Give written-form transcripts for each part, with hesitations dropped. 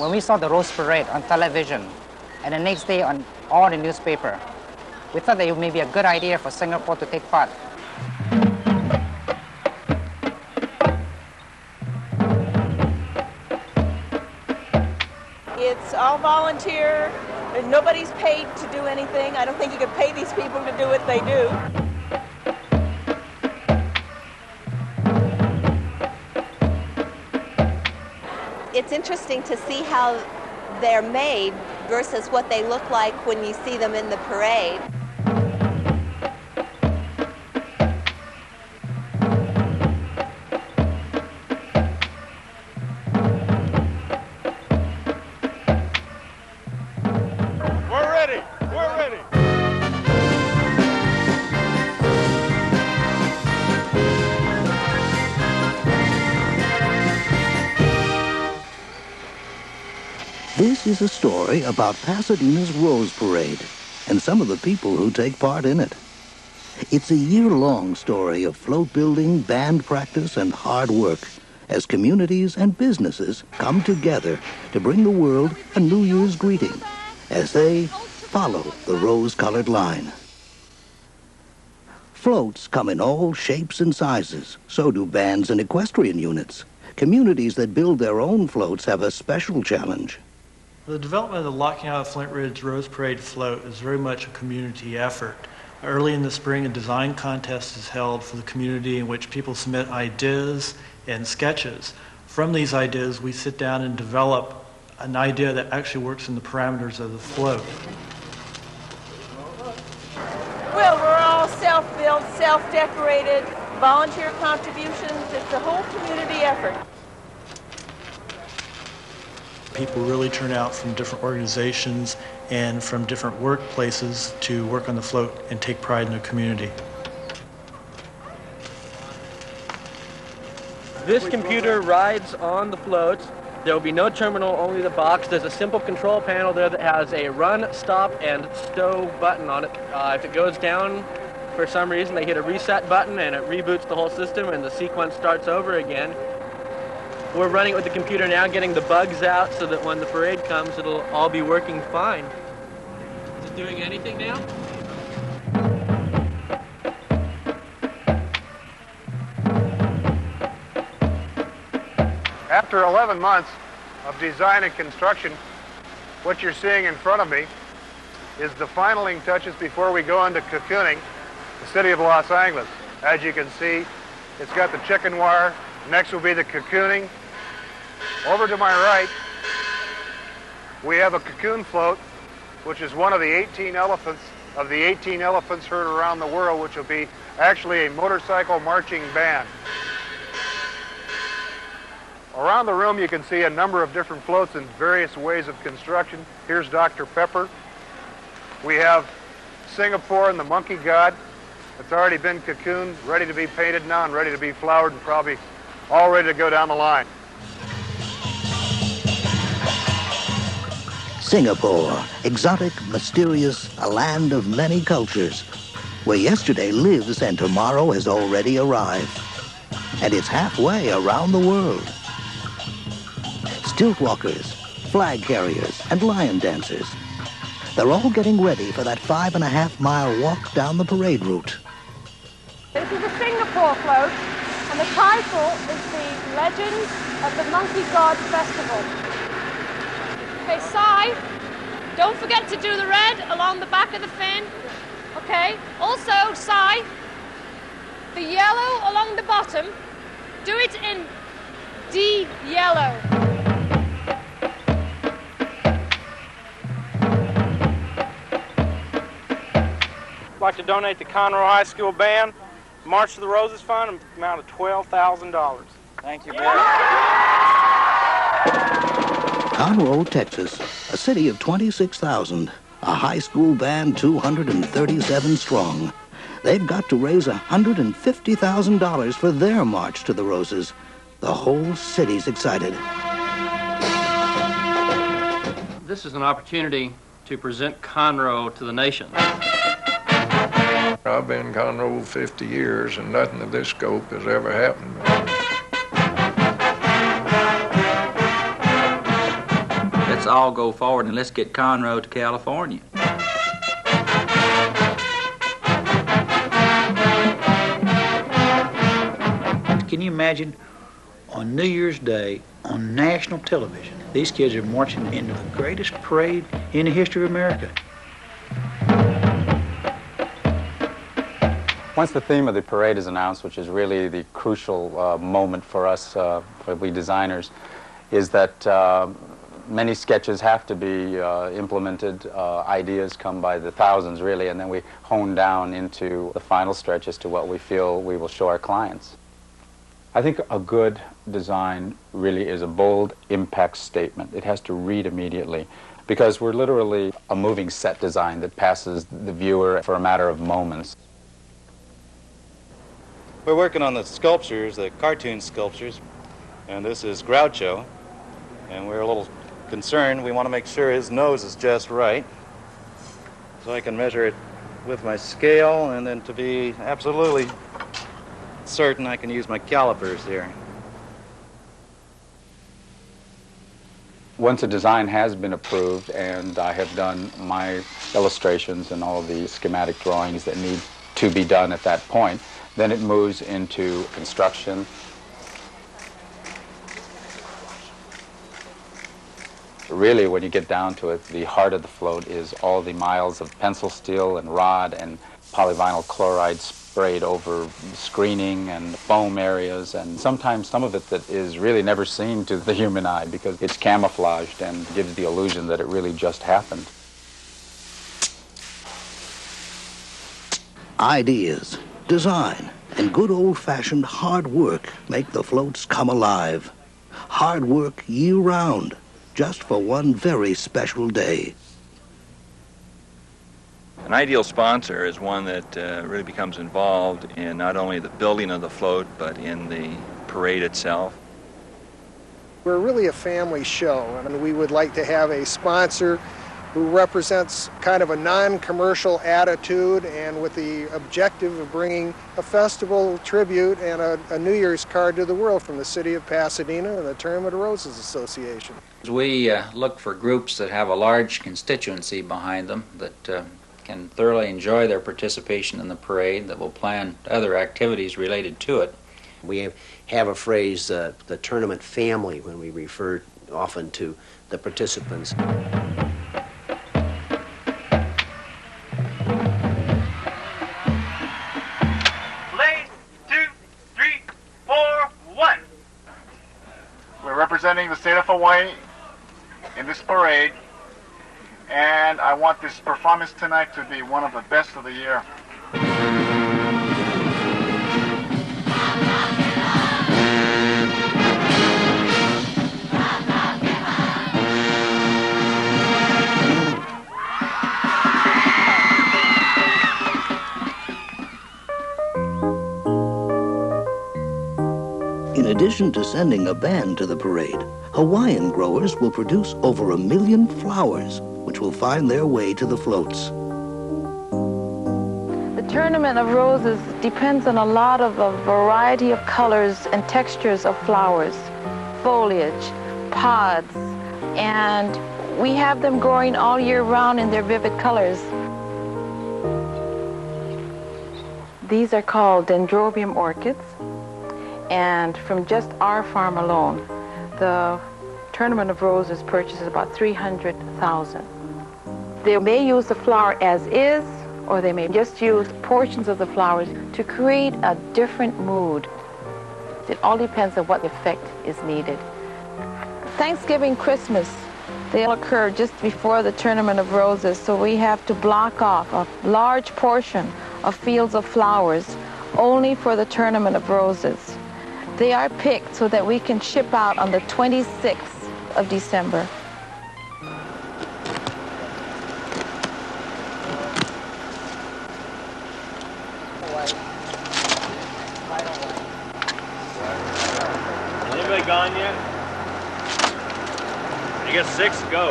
when we saw the Rose Parade on television and the next day on all the newspaper, we thought that it may be a good idea for Singapore to take part. It's all volunteer. Nobody's paid to do anything. I don't think you could pay these people to do what they do. It's interesting to see how they're made versus what they look like when you see them in the parade. This is a story about Pasadena's Rose Parade and some of the people who take part in it. It's a year-long story of float building, band practice, and hard work as communities and businesses come together to bring the world a New Year's greeting as they follow the rose-colored line. Floats come in all shapes and sizes. So do bands and equestrian units. Communities that build their own floats have a special challenge. The development of the Locking Out of Flint Ridge Rose Parade float is very much a community effort. Early in the spring, a design contest is held for the community in which people submit ideas and sketches. From these ideas, we sit down and develop an idea that actually works in the parameters of the float. Well, we're all self-built, self-decorated, volunteer contributions. It's a whole community effort. People really turn out from different organizations and from different workplaces to work on the float and take pride in their community. This computer rides on the float. There will be no terminal, only the box. There's a simple control panel there that has a run, stop, and stow button on it. If it goes down for some reason, they hit a reset button and it reboots the whole system and the sequence starts over again. We're running it with the computer now, getting the bugs out so that when the parade comes, it'll all be working fine. Is it doing anything now? After 11 months of design and construction, what you're seeing in front of me is the finaling touches before we go into cocooning the city of Los Angeles. As you can see, it's got the chicken wire. Next will be the cocooning. Over to my right, we have a cocoon float, which is one of the 18 elephants heard around the world, which will be actually a motorcycle marching band. Around the room, you can see a number of different floats in various ways of construction. Here's Dr. Pepper. We have Singapore and the Monkey God. It's already been cocooned, ready to be painted now and ready to be flowered and probably all ready to go down the line. Singapore, exotic, mysterious, a land of many cultures, where yesterday lives and tomorrow has already arrived. And it's halfway around the world. Stilt walkers, flag carriers, and lion dancers. They're all getting ready for that 5.5-mile walk down the parade route. This is a Singapore float, and the title is The Legends of the Monkey God Festival. Okay, Si, don't forget to do the red along the back of the fin. Okay, also, Si, the yellow along the bottom, do it in D yellow. I'd like to donate the Conroe High School Band March to the Roses Fund, an amount of $12,000. Thank you, Conroe, Texas, a city of 26,000, a high school band 237 strong. They've got to raise $150,000 for their March to the Roses. The whole city's excited. This is an opportunity to present Conroe to the nation. I've been in Conroe 50 years, and nothing of this scope has ever happened. let's all go forward and let's get Conroe to California. Can you imagine on New Year's Day on national television, these kids are marching into the greatest parade in the history of America? Once the theme of the parade is announced, which is really the crucial moment for us, for we designers, is that many sketches have to be implemented. Ideas come by the thousands, really, and then we hone down into the final stretch as to what we feel we will show our clients. I think a good design really is a bold impact statement. It has to read immediately, because we're literally a moving set design that passes the viewer for a matter of moments. We're working on the sculptures, the cartoon sculptures, and this is Groucho, and we're a little concerned. We want to make sure his nose is just right, so I can measure it with my scale, and then to be absolutely certain I can use my calipers here. Once a design has been approved and I have done my illustrations and all of the schematic drawings that need to be done at that point, then it moves into construction. Really, when you get down to it, the heart of the float is all the miles of pencil steel and rod and polyvinyl chloride sprayed over screening and foam areas, and sometimes some of it that is really never seen to the human eye because it's camouflaged and gives the illusion that it really just happened. Ideas, design, and good old-fashioned hard work make the floats come alive. Hard work year-round, just for one very special day. An ideal sponsor is one that really becomes involved in not only the building of the float, but in the parade itself. We're really a family show, and we would like to have a sponsor who represents kind of a non-commercial attitude and with the objective of bringing a festival tribute and a New Year's card to the world from the city of Pasadena and the Tournament of Roses Association. We look for groups that have a large constituency behind them that can thoroughly enjoy their participation in the parade, that will plan other activities related to it. We have a phrase, the tournament family, when we refer often to the participants. We're representing the state of Hawaii in this parade, and I want this performance tonight to be one of the best of the year. In addition to sending a band to the parade, Hawaiian growers will produce over 1 million flowers, which will find their way to the floats. The Tournament of Roses depends on a variety of colors and textures of flowers, foliage, pods, and we have them growing all year round in their vivid colors. These are called dendrobium orchids. And from just our farm alone, the Tournament of Roses purchases about 300,000. They may use the flower as is, or they may just use portions of the flowers to create a different mood. It all depends on what effect is needed. Thanksgiving, Christmas, they'll occur just before the Tournament of Roses, so we have to block off a large portion of fields of flowers only for the Tournament of Roses. They are picked so that we can ship out on the 26th of December. Anybody gone yet? I guess 6 go.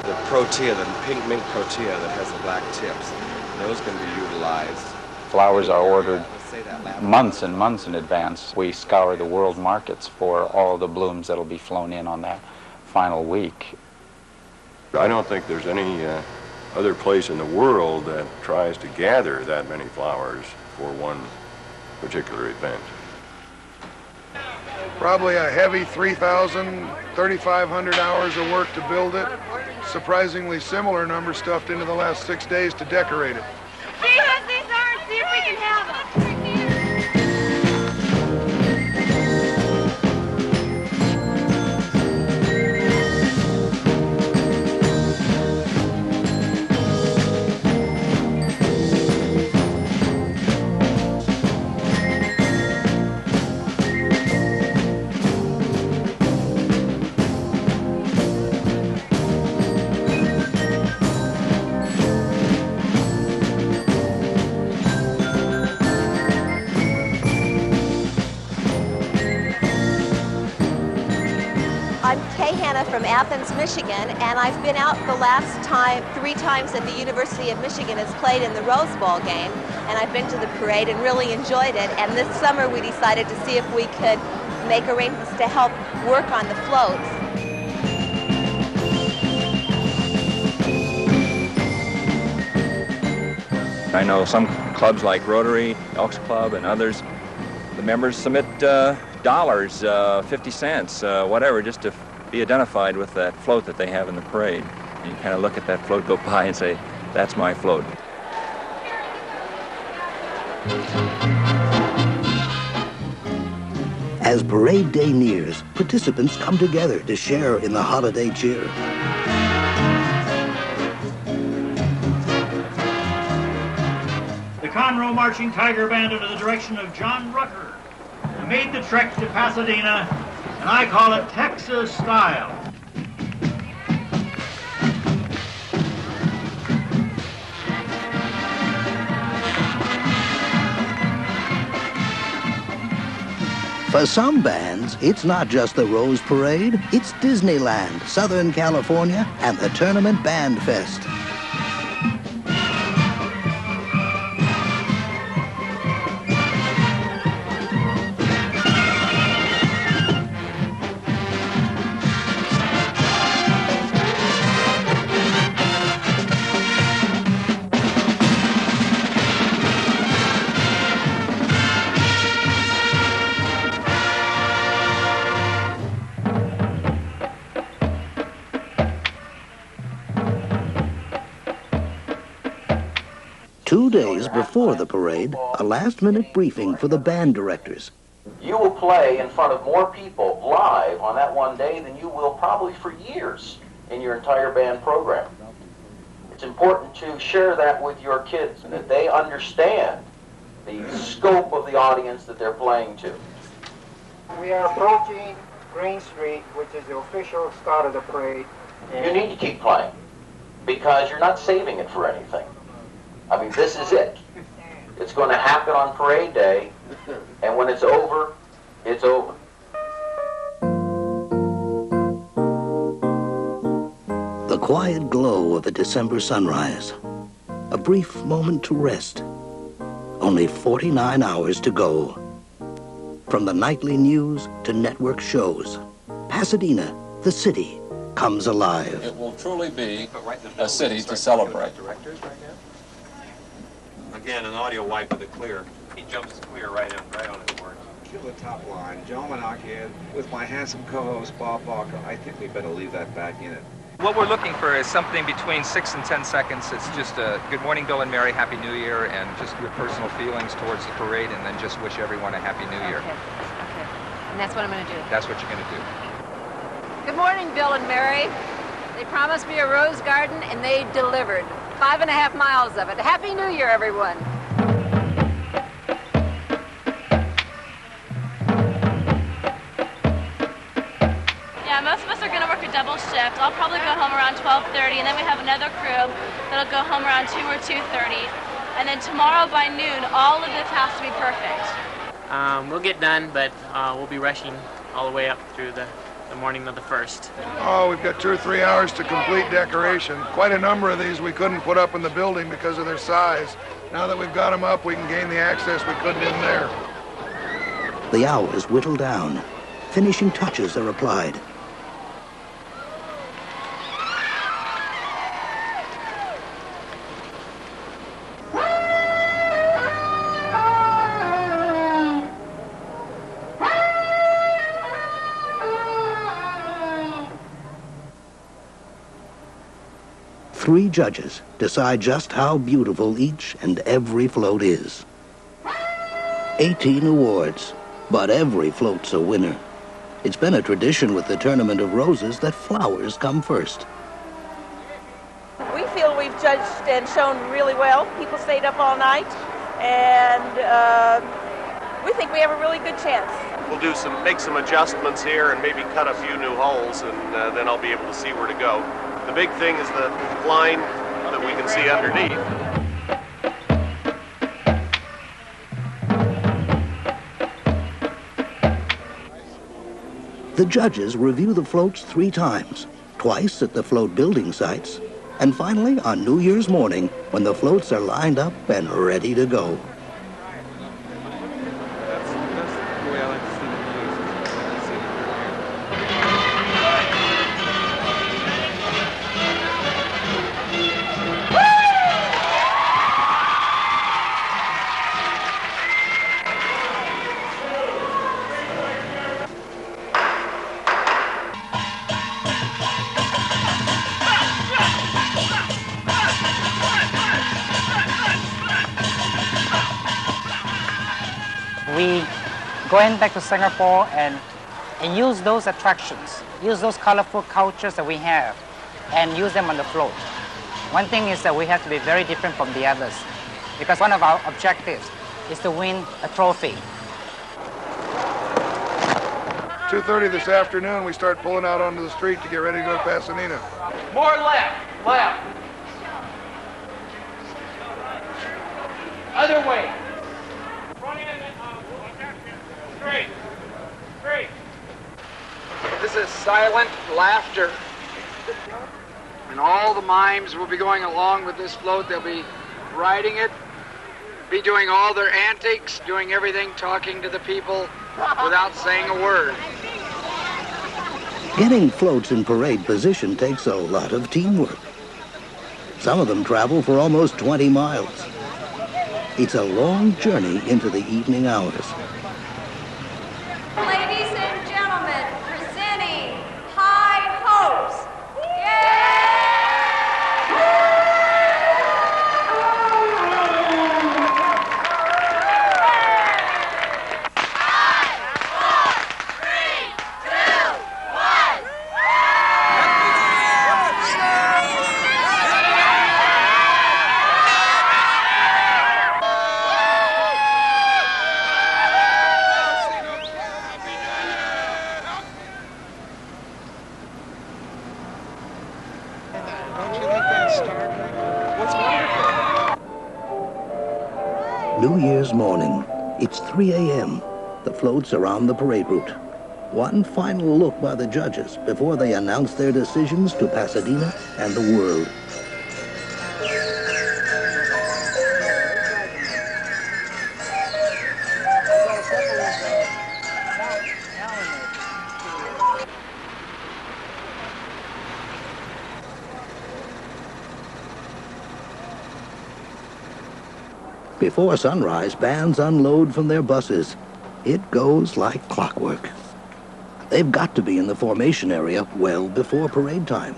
The protea, the pink mink protea that has the black tips, those can be utilized. Flowers are ordered months and months in advance. We scour the world markets for all the blooms that will be flown in on that final week. I don't think there's any other place in the world that tries to gather that many flowers for one particular event. Probably a heavy 3,000, 3,500 hours of work to build it. Surprisingly similar number stuffed into the last 6 days to decorate it. See whose these are and see if we can have them. From Athens, Michigan, and I've been out the last time 3 times that the University of Michigan has played in the Rose Bowl game, and I've been to the parade and really enjoyed it. And this summer we decided to see if we could make arrangements to help work on the floats. I know some clubs like Rotary, Elks Club, and others, the members submit dollars, 50 cents, whatever, just to be identified with that float that they have in the parade. And you kind of look at that float go by and say, that's my float. As parade day nears, participants come together to share in the holiday cheer. The Conroe Marching Tiger Band under the direction of John Rucker made the trek to Pasadena, and I call it Texas style. For some bands, it's not just the Rose Parade, it's Disneyland, Southern California, and the Tournament Band Fest. Before the parade, a last-minute briefing for the band directors. You will play in front of more people live on that one day than you will probably for years in your entire band program. It's important to share that with your kids and that they understand the scope of the audience that they're playing to. We are approaching Green Street, which is the official start of the parade. You need to keep playing because you're not saving it for anything. I mean, this is it. It's going to happen on parade day, and when it's over, it's over. The quiet glow of a December sunrise. A brief moment to rest. Only 49 hours to go. From the nightly news to network shows, Pasadena, the city, comes alive. It will truly be a city to celebrate. Again, an audio wipe with a clear. He jumps clear right on his words. Kill the top line. John Monarchian with my handsome co-host Bob Barker. I think we better leave that back in it. What we're looking for is something between 6 and 10 seconds. It's just a good morning, Bill and Mary, Happy New Year, and just your personal feelings towards the parade, and then just wish everyone a Happy New Year. Okay. And that's what I'm going to do. That's what you're going to do. Good morning, Bill and Mary. They promised me a rose garden, and they delivered. 5.5 miles of it. Happy New Year, everyone. Yeah, most of us are going to work a double shift. I'll probably go home around 12:30, and then we have another crew that'll go home around 2 or 2:30. And then tomorrow by noon, all of this has to be perfect. We'll get done, but we'll be rushing all the way up through the morning of the 1st. Oh, we've got 2 or 3 hours to complete decoration. Quite a number of these we couldn't put up in the building because of their size. Now that we've got them up, we can gain the access we couldn't in there. The hours whittle down. Finishing touches are applied. 3 judges decide just how beautiful each and every float is. 18 awards, but every float's a winner. It's been a tradition with the Tournament of Roses that flowers come first. We feel we've judged and shown really well. People stayed up all night, and we think we have a really good chance. We'll make some adjustments here and maybe cut a few new holes, and then I'll be able to see where to go. The big thing is the line that we can see underneath. The judges review the floats 3 times, twice at the float building sites, and finally on New Year's morning when the floats are lined up and ready to go. We going back to Singapore and use those attractions, use those colorful cultures that we have, and use them on the float. One thing is that we have to be very different from the others, because one of our objectives is to win a trophy. 2:30 this afternoon, we start pulling out onto the street to get ready to go to Pasadena. More left, left. Other way. Straight, straight. This is silent laughter. And all the mimes will be going along with this float. They'll be riding it, be doing all their antics, doing everything, talking to the people without saying a word. Getting floats in parade position takes a lot of teamwork. Some of them travel for almost 20 miles. It's a long journey into the evening hours. Ladies and gentlemen, presenting High Hopes. New Year's morning. It's 3 a.m. The floats are on the parade route. One final look by the judges before they announce their decisions to Pasadena and the world. Before sunrise, bands unload from their buses. It goes like clockwork. They've got to be in the formation area well before parade time.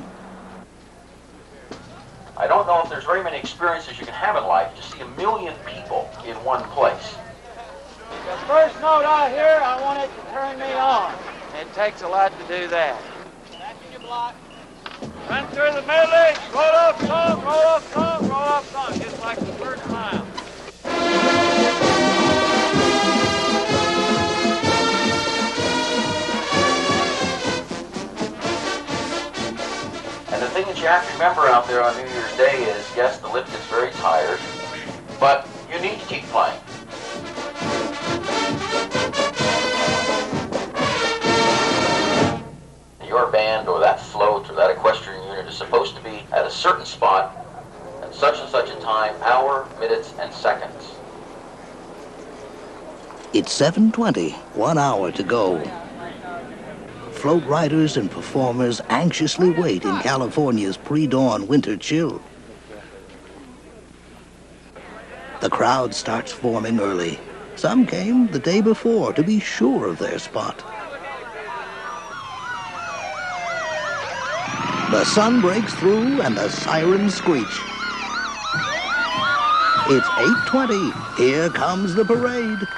I don't know if there's very many experiences you can have in life to see 1 million people in one place. The first note I hear, I want it to turn me on. It takes a lot to do that. Run through the middle, roll up song, roll up song, roll up song, just like the first mile. And the thing that you have to remember out there on New Year's Day is, yes, the lift is very tired, but you need to keep playing. Your band or that float or that equestrian unit is supposed to be at a certain spot at such and such a time, hour, minutes, and seconds. It's 7:20, 1 hour to go. Float riders and performers anxiously wait in California's pre-dawn winter chill. The crowd starts forming early. Some came the day before to be sure of their spot. The sun breaks through and the sirens screech. It's 8:20. Here comes the parade.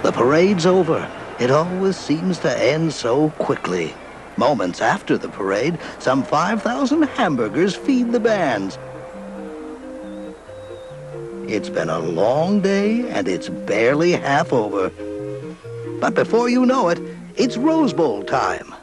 The parade's over. It always seems to end so quickly. Moments after the parade, some 5,000 hamburgers feed the bands. It's been a long day, and it's barely half over. But before you know it, it's Rose Bowl time.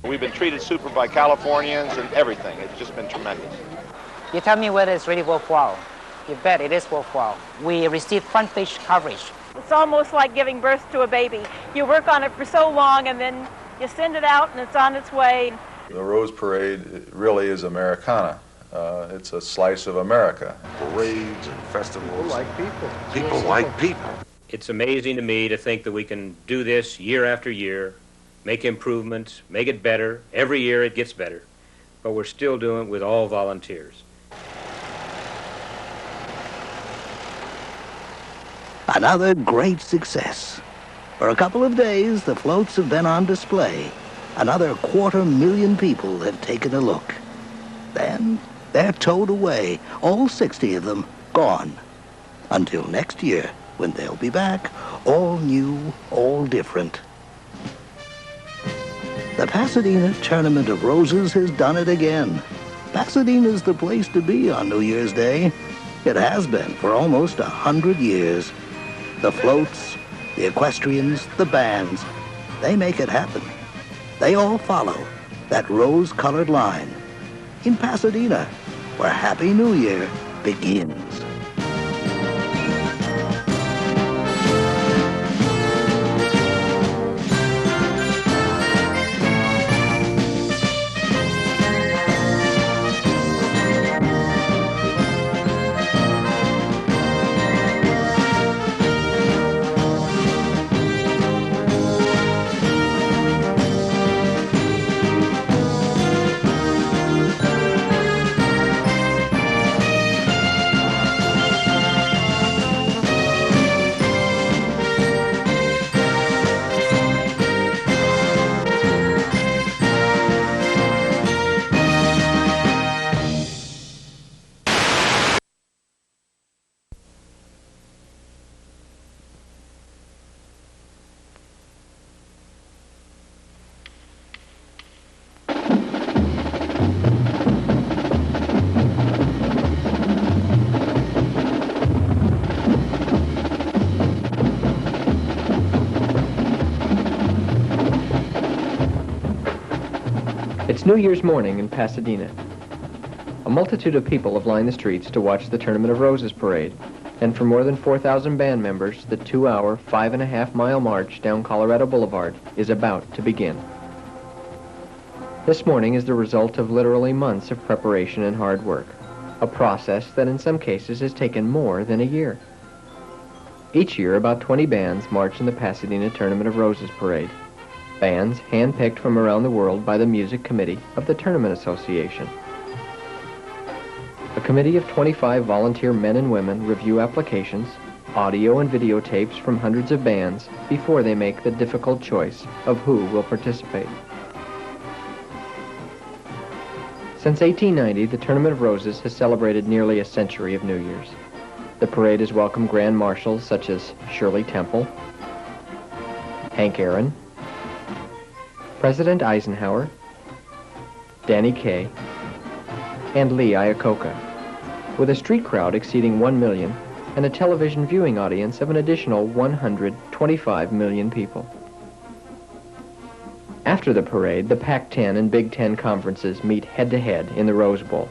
We've been treated super by Californians and everything. It's just been tremendous. You tell me whether it's really worthwhile. You bet it is worthwhile. We receive front page coverage. It's almost like giving birth to a baby. You work on it for so long and then you send it out and it's on its way. The Rose Parade really is Americana. It's a slice of America. Parades and festivals. People like people. People like people. It's amazing to me to think that we can do this year after year, make improvements, make it better. Every year it gets better. But we're still doing it with all volunteers. Another great success. For a couple of days, the floats have been on display. Another 250,000 people have taken a look. Then they're towed away, all 60 of them gone. Until next year, when they'll be back, all new, all different. The Pasadena Tournament of Roses has done it again. Pasadena's the place to be on New Year's Day. It has been for almost 100 years. The floats, the equestrians, the bands, they make it happen. They all follow that rose-colored line in Pasadena, where Happy New Year begins. It's New Year's morning in Pasadena. A multitude of people have lined the streets to watch the Tournament of Roses parade, and for more than 4,000 band members, the 2-hour, 5.5-mile march down Colorado Boulevard is about to begin. This morning is the result of literally months of preparation and hard work, a process that in some cases has taken more than a year. Each year, about 20 bands march in the Pasadena Tournament of Roses parade. Bands handpicked from around the world by the Music Committee of the Tournament Association. A committee of 25 volunteer men and women review applications, audio and videotapes from hundreds of bands before they make the difficult choice of who will participate. Since 1890, the Tournament of Roses has celebrated nearly a century of New Year's. The parade has welcomed grand marshals such as Shirley Temple, Hank Aaron, President Eisenhower, Danny Kaye, and Lee Iacocca, with a street crowd exceeding 1 million and a television viewing audience of an additional 125 million people. After the parade, the Pac-10 and Big Ten conferences meet head-to-head in the Rose Bowl.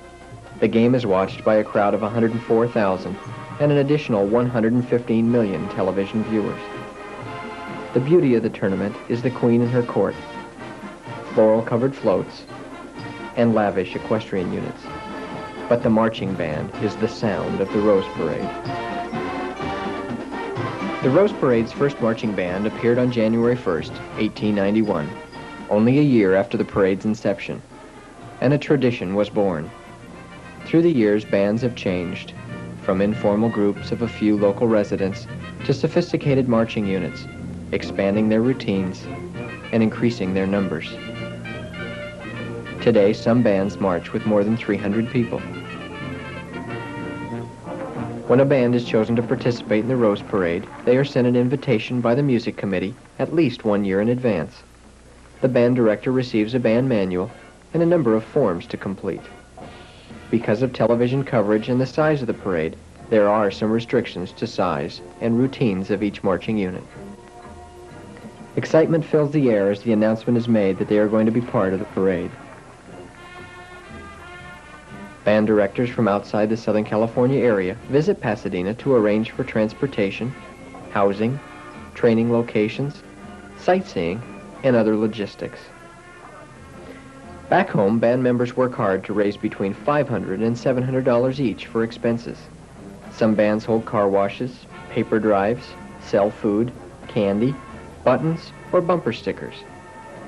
The game is watched by a crowd of 104,000 and an additional 115 million television viewers. The beauty of the tournament is the Queen and her court, floral-covered floats, and lavish equestrian units. But the marching band is the sound of the Rose Parade. The Rose Parade's first marching band appeared on January 1st, 1891, only a year after the parade's inception, and a tradition was born. Through the years, bands have changed, from informal groups of a few local residents to sophisticated marching units, expanding their routines and increasing their numbers. Today, some bands march with more than 300 people. When a band is chosen to participate in the Rose Parade, they are sent an invitation by the Music Committee at least 1 year in advance. The band director receives a band manual and a number of forms to complete. Because of television coverage and the size of the parade, there are some restrictions to size and routines of each marching unit. Excitement fills the air as the announcement is made that they are going to be part of the parade. Band directors from outside the Southern California area visit Pasadena to arrange for transportation, housing, training locations, sightseeing, and other logistics. Back home, band members work hard to raise between $500 and $700 each for expenses. Some bands hold car washes, paper drives, sell food, candy, buttons, or bumper stickers.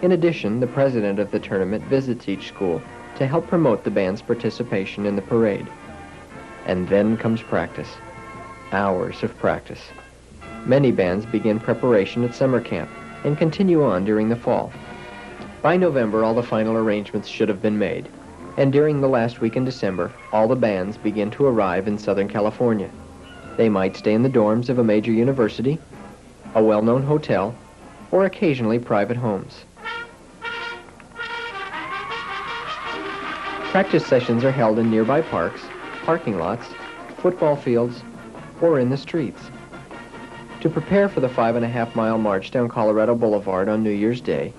In addition, the president of the tournament visits each school to help promote the band's participation in the parade. And then comes practice. Hours of practice. Many bands begin preparation at summer camp and continue on during the fall. By November, all the final arrangements should have been made, and during the last week in December, all the bands begin to arrive in Southern California. They might stay in the dorms of a major university, a well-known hotel, or occasionally private homes. Practice sessions are held in nearby parks, parking lots, football fields, or in the streets. To prepare for the 5.5-mile march down Colorado Boulevard on New Year's Day,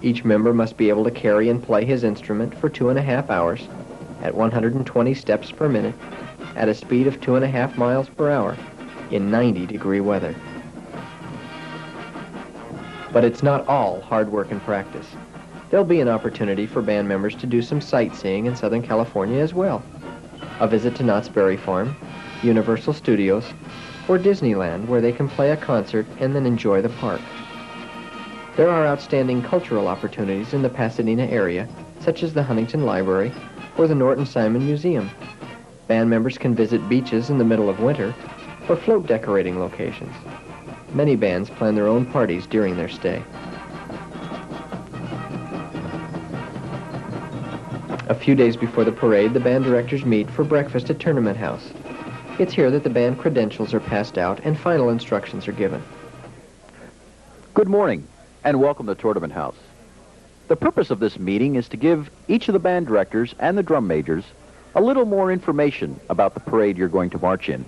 each member must be able to carry and play his instrument for 2.5 hours at 120 steps per minute at a speed of 2.5 miles per hour in 90-degree weather. But it's not all hard work and practice. There'll be an opportunity for band members to do some sightseeing in Southern California as well. A visit to Knott's Berry Farm, Universal Studios, or Disneyland, where they can play a concert and then enjoy the park. There are outstanding cultural opportunities in the Pasadena area, such as the Huntington Library or the Norton Simon Museum. Band members can visit beaches in the middle of winter or float decorating locations. Many bands plan their own parties during their stay. A few days before the parade, the band directors meet for breakfast at Tournament House. It's here that the band credentials are passed out and final instructions are given. Good morning, and welcome to Tournament House. The purpose of this meeting is to give each of the band directors and the drum majors a little more information about the parade you're going to march in.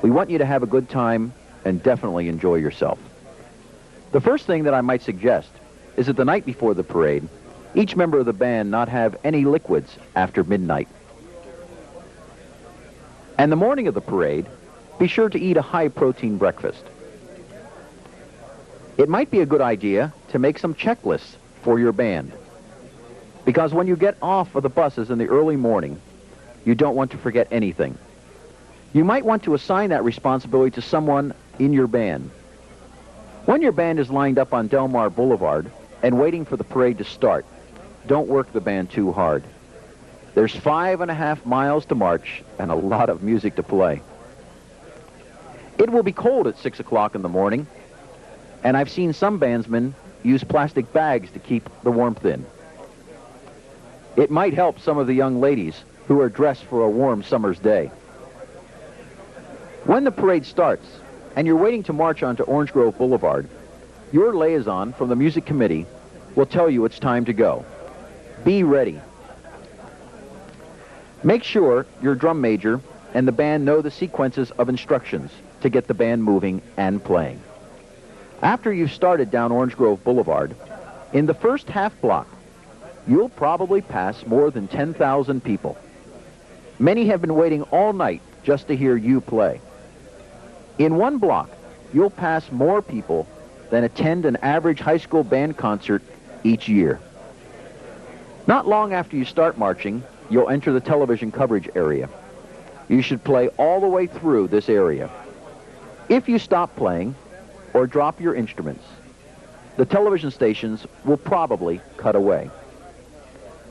We want you to have a good time and definitely enjoy yourself. The first thing that I might suggest is that the night before the parade, each member of the band not have any liquids after midnight. And the morning of the parade, be sure to eat a high-protein breakfast. It might be a good idea to make some checklists for your band, because when you get off of the buses in the early morning, you don't want to forget anything. You might want to assign that responsibility to someone in your band. When your band is lined up on Del Mar Boulevard and waiting for the parade to start, don't work the band too hard. There's 5.5 miles to march and a lot of music to play. It will be cold at 6 o'clock in the morning, and I've seen some bandsmen use plastic bags to keep the warmth in. It might help some of the young ladies who are dressed for a warm summer's day. When the parade starts and you're waiting to march onto Orange Grove Boulevard, your liaison from the music committee will tell you it's time to go. Be ready. Make sure your drum major and the band know the sequences of instructions to get the band moving and playing. After you've started down Orange Grove Boulevard, in the first half block, you'll probably pass more than 10,000 people. Many have been waiting all night just to hear you play. In one block, you'll pass more people than attend an average high school band concert each year. Not long after you start marching, you'll enter the television coverage area. You should play all the way through this area. If you stop playing or drop your instruments, the television stations will probably cut away.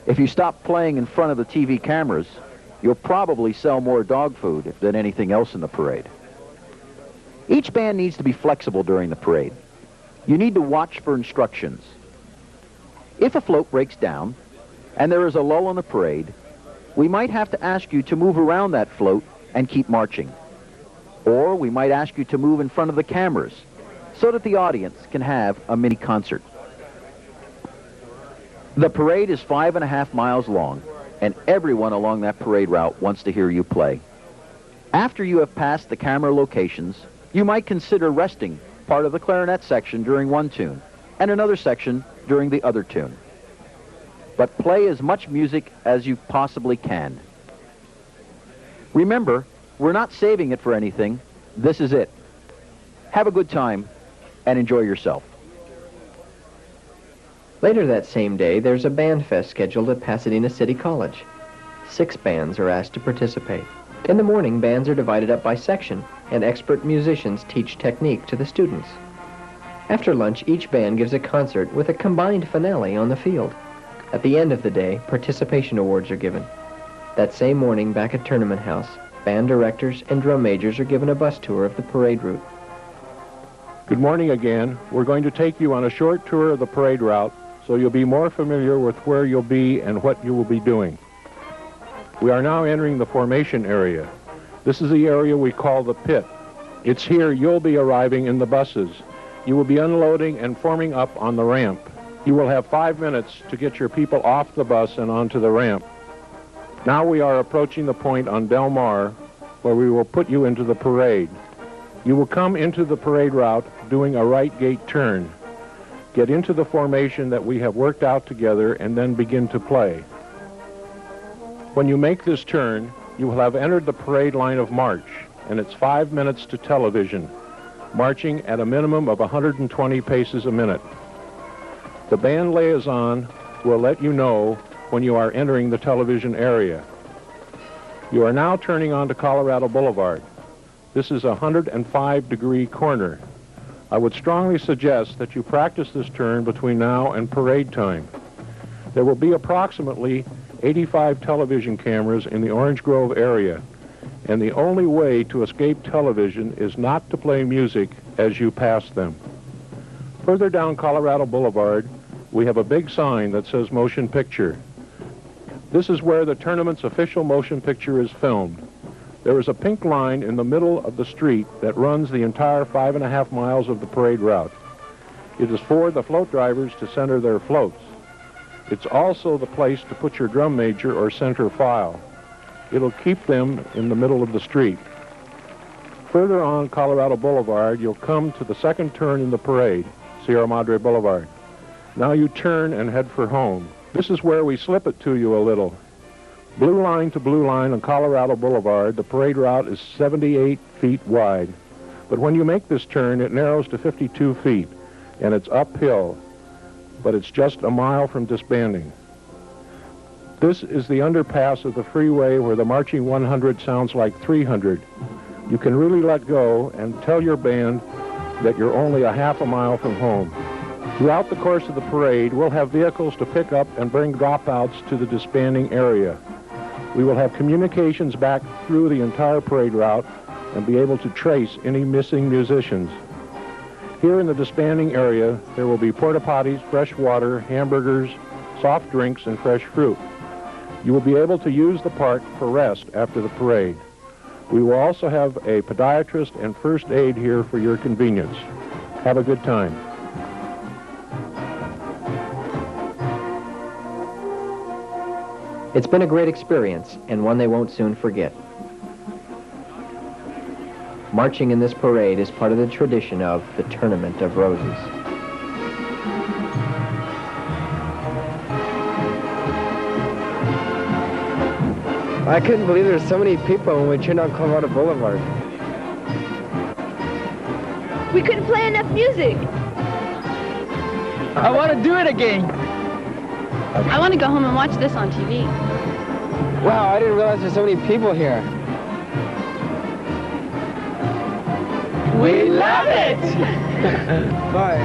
If you stop playing in front of the TV cameras, you'll probably sell more dog food than anything else in the parade. Each band needs to be flexible during the parade. You need to watch for instructions. If a float breaks down and there is a lull in the parade, we might have to ask you to move around that float and keep marching. Or we might ask you to move in front of the cameras so that the audience can have a mini concert. The parade is 5.5 miles long, and everyone along that parade route wants to hear you play. After you have passed the camera locations, you might consider resting part of the clarinet section during one tune and another section during the other tune. But play as much music as you possibly can. Remember, we're not saving it for anything. This is it. Have a good time and enjoy yourself. Later that same day, there's a band fest scheduled at Pasadena City College. 6 bands are asked to participate. In the morning, bands are divided up by section, and expert musicians teach technique to the students. After lunch, each band gives a concert with a combined finale on the field. At the end of the day, participation awards are given. That same morning, back at Tournament House, band directors and drum majors are given a bus tour of the parade route. Good morning again. We're going to take you on a short tour of the parade route so you'll be more familiar with where you'll be and what you will be doing. We are now entering the formation area. This is the area we call the pit. It's here you'll be arriving in the buses. You will be unloading and forming up on the ramp. You will have 5 minutes to get your people off the bus and onto the ramp. Now we are approaching the point on Del Mar where we will put you into the parade. You will come into the parade route doing a right gate turn. Get into the formation that we have worked out together and then begin to play. When you make this turn, you will have entered the parade line of march, and it's 5 minutes to television, marching at a minimum of 120 paces a minute. The band liaison will let you know when you are entering the television area. You are now turning onto Colorado Boulevard. This is a 105-degree corner. I would strongly suggest that you practice this turn between now and parade time. There will be approximately 85 television cameras in the Orange Grove area, and the only way to escape television is not to play music as you pass them. Further down Colorado Boulevard, we have a big sign that says Motion Picture. This is where the tournament's official motion picture is filmed. There is a pink line in the middle of the street that runs the entire 5.5 miles of the parade route. It is for the float drivers to center their floats. It's also the place to put your drum major or center file. It'll keep them in the middle of the street. Further on Colorado Boulevard, you'll come to the second turn in the parade, Sierra Madre Boulevard. Now you turn and head for home. This is where we slip it to you a little. Blue line to blue line on Colorado Boulevard, the parade route is 78 feet wide. But when you make this turn, it narrows to 52 feet, and it's uphill, but it's just a mile from disbanding. This is the underpass of the freeway where the marching 100 sounds like 300. You can really let go and tell your band that you're only a half a mile from home. Throughout the course of the parade, we'll have vehicles to pick up and bring dropouts to the disbanding area. We will have communications back through the entire parade route and be able to trace any missing musicians. Here in the disbanding area, there will be porta potties, fresh water, hamburgers, soft drinks, and fresh fruit. You will be able to use the park for rest after the parade. We will also have a podiatrist and first aid here for your convenience. Have a good time. It's been a great experience, and one they won't soon forget. Marching in this parade is part of the tradition of the Tournament of Roses. I couldn't believe there were so many people when we turned on Colorado Boulevard. We couldn't play enough music. I want to do it again. I want to go home and watch this on TV. Wow, I didn't realize there's so many people here. We love it! Bye.